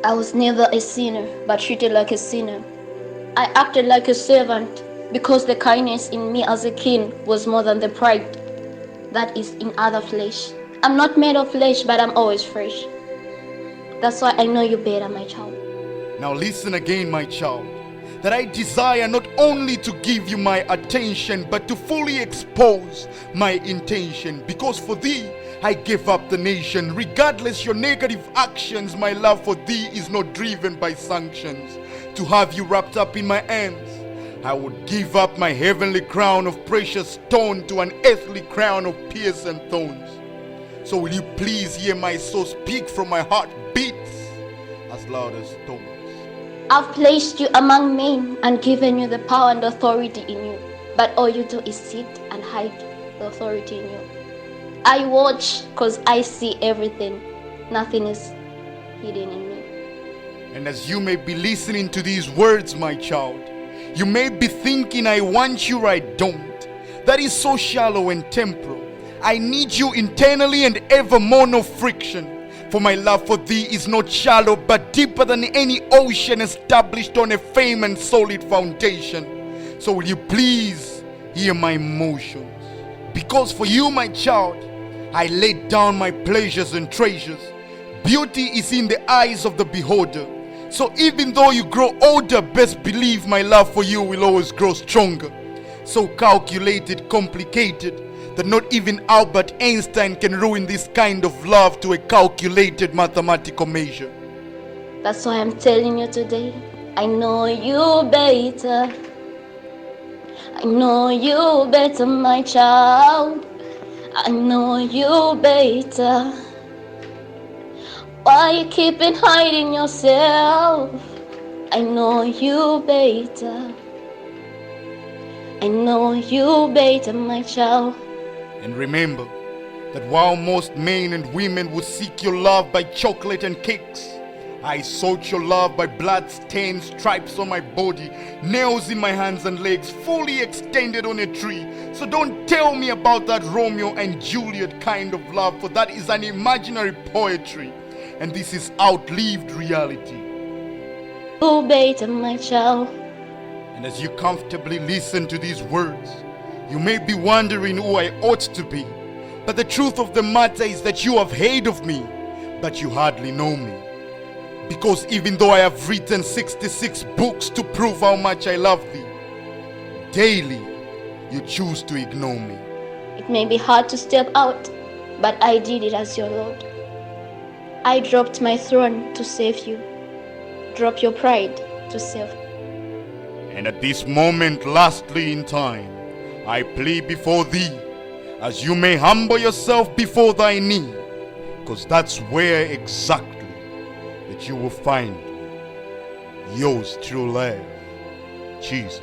I was never a sinner, but treated like a sinner. I acted like a servant because the kindness in me as a king was more than the pride that is in other flesh. I'm not made of flesh, but I'm always fresh. That's why I know you better, my child. Now listen again, my child, that I desire not only to give you my attention, but to fully expose my intention. Because for thee, I gave up the nation. Regardless your negative actions, my love for thee is not driven by sanctions. To have you wrapped up in my arms, I would give up my heavenly crown of precious stone to an earthly crown of pierce and thorns. So will you please hear my soul speak from my heart beats as loud as stones. I've placed you among men and given you the power and authority in you. But all you do is sit and hide the authority in you. I watch because I see everything. Nothing is hidden in me. And as you may be listening to these words, my child, you may be thinking, I want you, I don't. That is so shallow and temporal. I need you internally and evermore no friction. For my love for thee is not shallow, but deeper than any ocean established on a firm and solid foundation. So will you please hear my emotions? Because for you, my child, I laid down my pleasures and treasures. Beauty is in the eyes of the beholder. So even though you grow older, best believe my love for you will always grow stronger. So calculated, complicated, that not even Albert Einstein can ruin this kind of love to a calculated mathematical measure. That's why I'm telling you today, I know you better. I know you better, my child. I know you better. Why you keeping hiding yourself? I know you better. I know you better, my child. And remember that while most men and women would seek your love by chocolate and cakes, I sought your love by blood-stained stripes on my body, nails in my hands and legs, fully extended on a tree. So don't tell me about that Romeo and Juliet kind of love, for that is an imaginary poetry, and this is outlived reality. You better, my child. And as you comfortably listen to these words, you may be wondering who I ought to be. But the truth of the matter is that you have heard of me, but you hardly know me. Because even though I have written 66 books to prove how much I love thee, daily you choose to ignore me. It may be hard to step out, but I did it as your Lord. I dropped my throne to save you. Drop your pride to save. And at this moment, lastly in time, I plead before thee, as you may humble yourself before thy knee, because that's where exactly that you will find yours true love, Jesus.